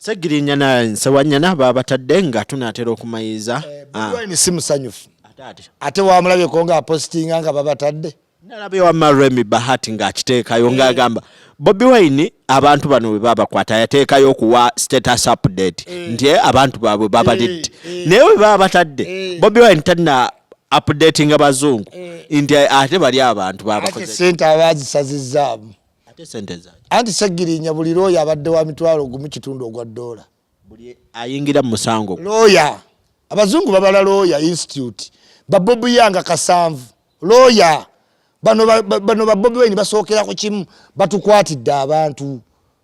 Ssegirinya na Nsewanyana babatadde nga tunaatera okumayiza. Bobi Wine si musanyufu. Ate wamulabye ko nga postinga nga babatadde. Nalabye wa Maremi Bahati ng'akiteekayo ng'agamba Bobi Wine abantu bano bwe babakwata yateekayo okuwa status update nti abantu baabwe babalidde. Naye bwe babatadde Bobi Wine tanna updating abazungu nti ate bali abantu babakoze. Ate sente abazisazizaamu. Ate sente zaaki. Anti Ssegirinya buli looya abadde wa mitwalo gumu kitundu ogwa $. Buli ayingira mu musango. Looya. Abazungu babala looya institute. Babobu yanga kasanvu. Looya. Bano ba Bobi Wine basookera ku kimu batukwatidde abantu.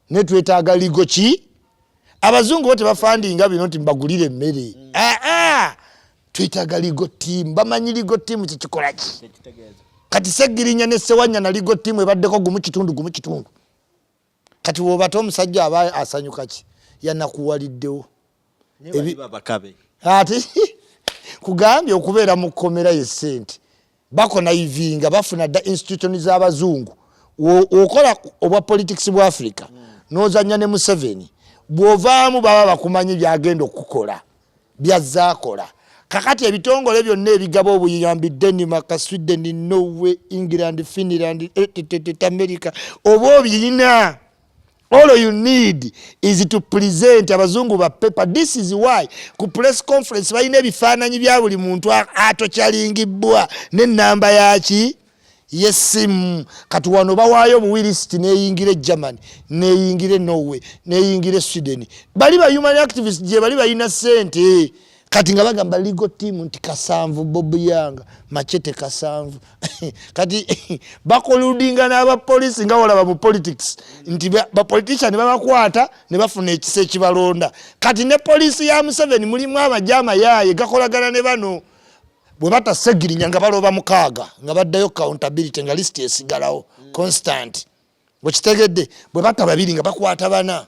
Ne twetaaga ligo ki? Abazungu bote bafandinga bino nti mbagulire emmere. Twetaaga ligo team. Bamanyi ligo team kikikola ki? Kati Ssegirinya ne Ssewanyana ligo team ebaddeko gumu kitundu. Kati wobata omusajja aba asanyuka ki? Yanakuwaliddewo. Bakabe. Ati kugambye okubeera mu komera ye sente. Bakona ivinga bafuna da institution z'abazungu. Okola obwa politics bwa Africa. Nozanya ne Museveni. Bwovaamu baba bakumanyi byagenda okukola. Byazaakola. Kakati ebitongole byonna ebigabo obuyambi Denmark, Sweden, Norway, England, Finland, America. Obo byina. All you need is to present abazungu ba paper. This is why ku press conference bayina ebifaananyi bya buli muntu atokyalingibwa ne namba yaki yesimu. Kati wano bawaayo buwilist neyingire Germany, neyingire Norway, neyingire Sweden. Bali ba human activists je bali bayina sente. Kati nga bagamba legal team nti kasanvu Bobi Yanga machete kasanvu. Kati bakoludinga n'aba police nga wala mu politics nti ba politician babakwata ne bafuna ekise kibalonda. Kati ne police ya Museveni mulimu abajama yaye gakolagana ne bano bwe bata Ssegirinya nga baloba mukaaga nga baddayo accountability nga list esigalawo constant. Bokitegedde bwe bata babiri nga bakwata bana.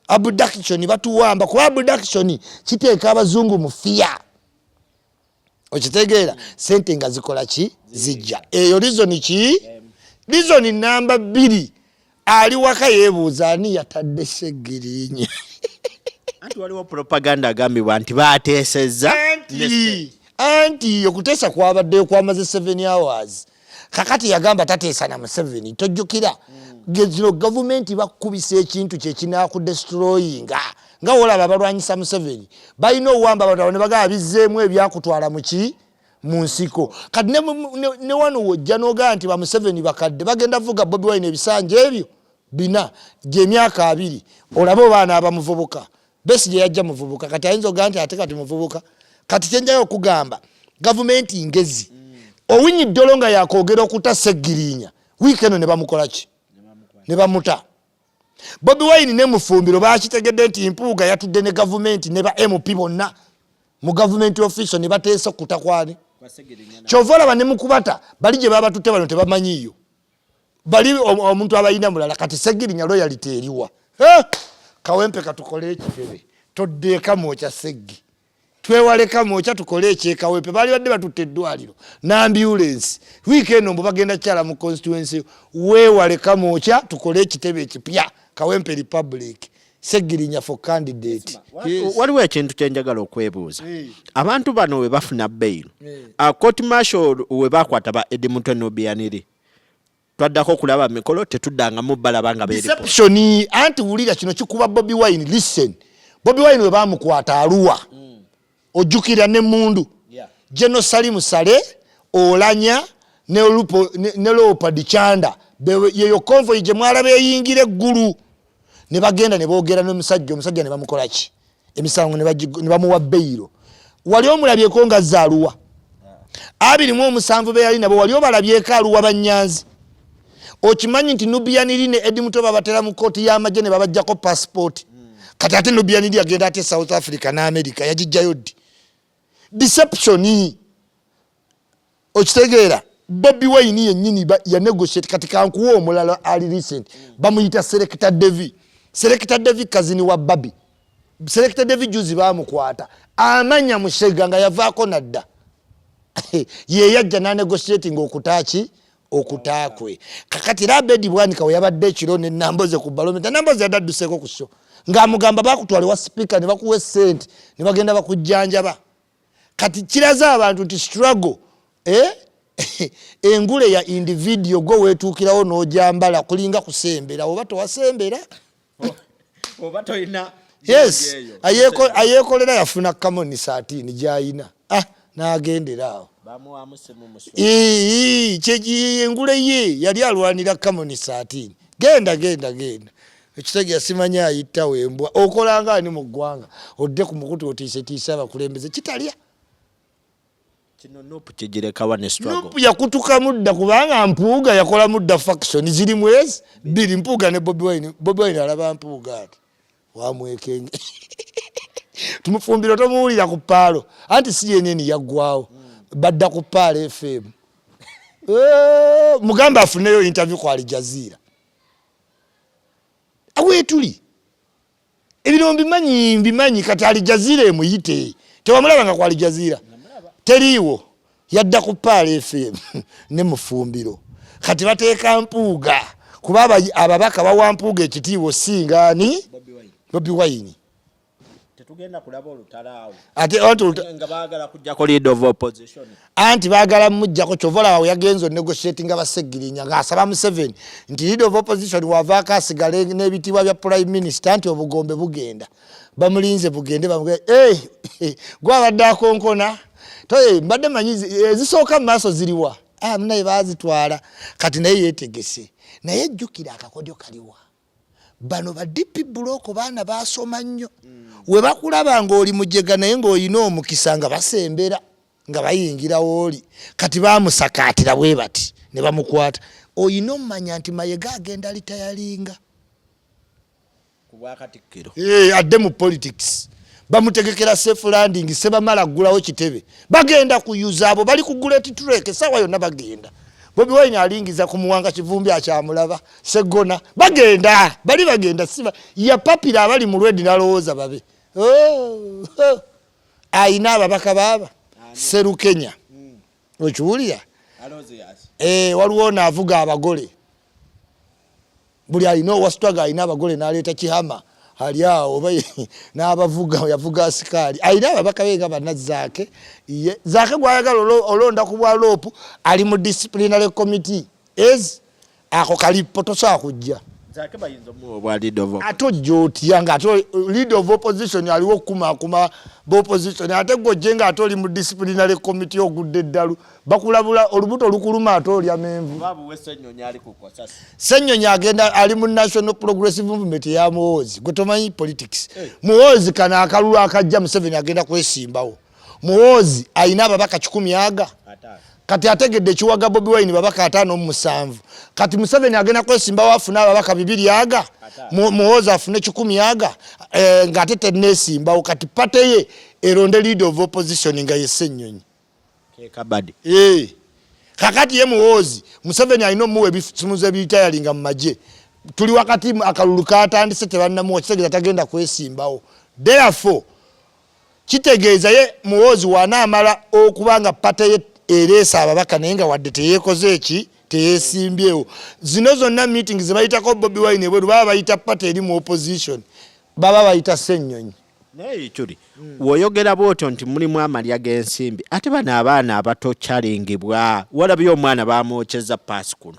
Abduction batuwamba ku abduction kiteeka abazungu mu fear. Okitegeera sente nga zikola ki zijja. Eyo reason ki? Reason number 2 ali waka yebuuza ani yatadde Ssegirinya. Anti waliwo propaganda agambibwa nti baateesezza. Anti okuteesa kwabadde kwamaze 7 hours. Kakati yagamba tateesa na Museveni tojjukira. Gezino government bakubise ekintu kye kinaku destroyinga nga olaba balwanyisa Museveni bayina owamba abantu ne bagaba bizeemu ebyakutwala muki mu nsiko. Kati ne wano wojja noga nti ba Museveni bakadde bagenda vuga Bobi Wine ebisanje ebyo bina gye myaka 2 olaba baana abamuvubuka besi gye yajja muvubuka kati ayinza oga nti ate kati muvubuka kati kyenjayo okugamba government ngezi owinyi dolonga yakoogera okuta Ssegirinya weekend ne bamukola ki ne bamuta. Bobi Wine ne mufumbiro bakitegedde nti impuuga yatudde ne government ne ba MP bonna mu government official ne bateesa kutakwani kyovola bane mukubata bali gye baba tutte bano tebamanyiyo bali omuntu abayina mulala kati Ssegirinya loyalty eriwa kawempe katukole ekifebe toddeeka mocha Sseggi twewaleka mocha tukole ekyekawempe bali badde batutte eddwaliro na ambulance weekend mbu bagenda kyala mu constituency weewaleka mocha tukole ekitebe ekipya kawempe republic Ssegirinya for candidate. Waliwo ekintu kyenjagala okwebuuza. Abantu bano we bafuna bail. Court martial we bakwata ba Edmonton Obianiri. Twaddako kulaba mikolo tetuddanga mu balabanga beeri. Deception anti wulira kino kikuba Bobi Wine listen. Bobi Wine we bamukwata Arua. Ojukira ne mundu. Jeno Salimu Sale Olanya ne Lupo ne Lopa Dichanda yeyo convoy je mwalabe yingire guru ne bagenda ne boogera n'omusajja ne bamukola ki emisango ne bamuwa beiro wali omulabye ko nga zaaluwa abiri mu omusanvu be yali nabo wali obalabye kaaluwa banyanzi okimanyi nti Nubianiri ne Edmonton babatera mu koti y'amajje ne babajjako passport kati ate Nubianiri agenda ate South Africa na America yajijjayo ddi deception okitegeera Bobi Wine yennyini ya negotiate katika nkuwo omulala ali recent bamuyita Selector Devi. Selector Devi kazini wa Babi. Selector Devi juzi bamukwata amanya mushega nga yavaako nadda ye yajja na negotiating okutaki okutakwe kakati Rabedi bwanika yabadde ekiro ne namboze ku balometa namboze yadadduseko ku show ng'amugamba bakutwale wa speaker ne bakuwa sente ne bagenda bakujjanjaba kati kiraza abantu nti struggle engule ya individual go wetuukirawo n'ojambala kulinga kusembera oba towasembera oba toyina yes ayeekolera yafuna kamoni 13 gyayina n'agendera awo engule ye yali alwanira kamoni 13 genda ekitege simanya ayitawo embwa okolanga ani mu ggwanga odde ku mukutu otiisetiise abakulembeze kitalya kino nopu kigirekawa ne struggle nopu yakutuka mudda kubanga Mpuuga yakola mudda faction ziri mwezi biri Mpuuga ne Bobi Wine alaba Mpuuga ati wamwekenge tumufumbiro tomuwulira ku paalo anti CNN yaggwawo badda ku paalo FM mugamba afuneyo interview kwa Al Jazeera awetuli ebino mbimanyi kati Al Jazeera emuyite tewamulabanga kwa Al Jazeera teriiwo yadda ku paalo FM ne mufumbiro kati bateeka Mpuuga kuba ababaka bawa Mpuuga ekitiibwa singaani Bobi Wine tetugenda kulaba olutalaawo ate nga baagala kujjako leader of opposition anti baagala mujjako kyovola awo yagenzo negotiating Ssegirinya ng'asaba Museveni nti leader of opposition wavaako asigale n'ebitiibwa bya prime minister anti obugombe bugenda bamulinze bugende bamugamba gwabadde akonkona toye mbadde manyi zisooka mu maaso ziriwa munaye baazitwala kati naye yeetegese naye jjukira akakodyo kaliwa bano ba DP block baana basoma nnyo we bakulaba ng'oli mujega naye ng'olina omukisa nga basembera nga bayingira wooli kati baamusakaatira bwe bati ne bamukwata oyina omumanya nti Mayega agenda litayalinga ku bwakatikkiro adde mu politics bamutegekera safe landing sebamala ggulawo kitebe bagenda kuyuza abo bali kugula titreke sawa yonna bagenda Bobi Wine alingiza ku muwanga kivumbi akyamulaba segona bagenda siba ya papira abali mu lwedi nalowooza babe ayina ababaka baba Serukenya okiwulira waliwo naavuga abagole buli alina owasitwaga alina abagole n'aleeta kihama ali awo n'abavuga yavuga asikaali alina ababaka be nga bannazaake zaake gwayagala olonda ku bwa loopu ali mu disciplinary committee ako kalipo tosobola kujja ate ojja otya nga ate leader of opposition aliwo okukumaakuma b'opposition ate gojje nga ate oli mu disciplinary committee ogudde eddalu bakulabula olubuto olukuluma ate olya menvu Ssennyonyi agenda ali mu National Progressive Movement ya Muhoozi gwe tomanyi politics Muhoozi kana akalulu akajja Museveni agenda kwesimbawo Muhoozi ayina ababaka 10 kati ategedde ekiwaga Bobi Wine babaka 57 kati Museveni agenda kwesimbawo afuna ababaka 2 Muhoozi afune 10 nga ate tennesimbawo kati pate ye eronde leader of opposition nga ye Ssennyonyi kakati ye Muhoozi Museveni alina omuwa ebisumuzo ebitayalinga mu magye tuli wakati akalulu katandise tebannamuwa kitegeeza tagenda kwesimbawo therefore kitegeeza ye Muhoozi wanaamala okubanga pate ye eresa ababaka naye nga wadde teyeekoze eki teyesimbyewo zino zonna meeting zebayitako Bobi Wine bweru baba bayita pate eri mu opposition baba bayita Ssennyonyi naye kyuli woyogera bwotyo nti mulimu amalya g'ensimbi ate bano abaana abato kyalingibwa walabye omwana bamwokyeza paasi kuno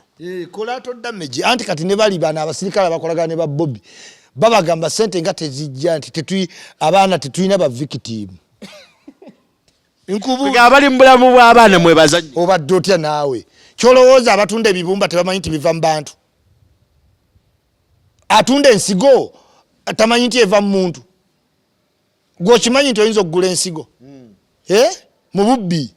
collateral damage anti kati ne bali bano abasirikale abakolagana ne ba Bobi babagamba sente nga tezijja nti abaana tetulina ba victim abali mu bulamu bw'abaana mwebazannyi obadde otya naawe kyolowooza abatunda ebibumba tebamanyi nti biva mu bantu atunda ensigo tamanyi nti eva mu muntu gwokimanyi nti oyinza okugula ensigo mu bubbi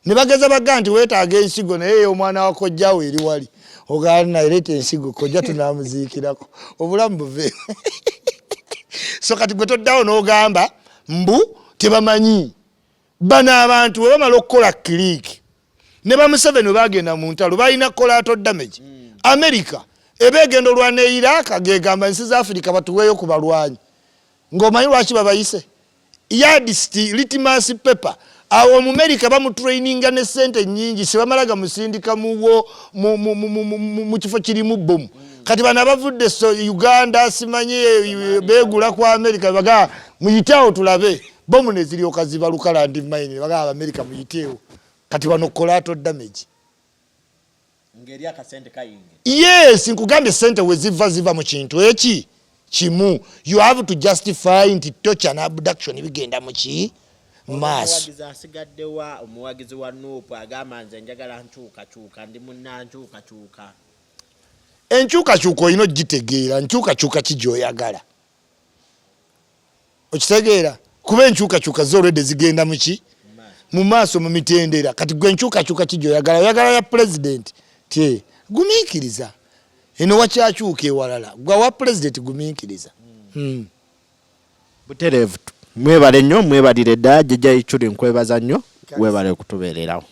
ne bageza baga nti weetaaga ensigo naye omwana wa kojjawo eri wali ogaana ereeta ensigo kojja tunaamuziikirako obulamu buve so kati gwe toddawo n'ogamba mbu tebamanyi bano abantu we bamala okukola kiliiki ne ba Museveni bagenda mu ntalo balina collateral damage America ebegenda olwana e Iraq agegamba ensi za Africa batuweeyo ku balwanyi ng'omanyi lwaki babayise yardstick litmus paper awo mu America bamutraininga ne sente nyingi sebamalaga musindika mu kifo kirimu bomu kati bana bavudde Uganda simanyi begula ku America baga muyiteewo tulabe bomu ne ziryoka zibaluka land mine baga America muyiteewo kati bano collateral damage ngeri akasente kayinge. Yes, nkugambye sente ziva mu kintu eki kimu. You have to justify nti torture and abduction bigenda mu ki mass. Omuwagizi wa Nuupu agamba nze njagala nkyukakyuka ndi munnankyukakyuka. Enkyukakyuka olina ogitegeera nkyukakyuka ki gy'oyagala. Okitegeera kuba enkyukakyuka z'olwedde zigenda mu ki mu maaso mu mitendera kati gwe enkyukakyuka ki gy'oyagala oyagala ya president tie gumiikiriza eno wakyakyuka ewalala gwa wa president gumiikiriza. Butereevu mwebale nnyo mwebalire ddala jjajja Ichuli nkwebaza nnyo weebale okutubeererawo.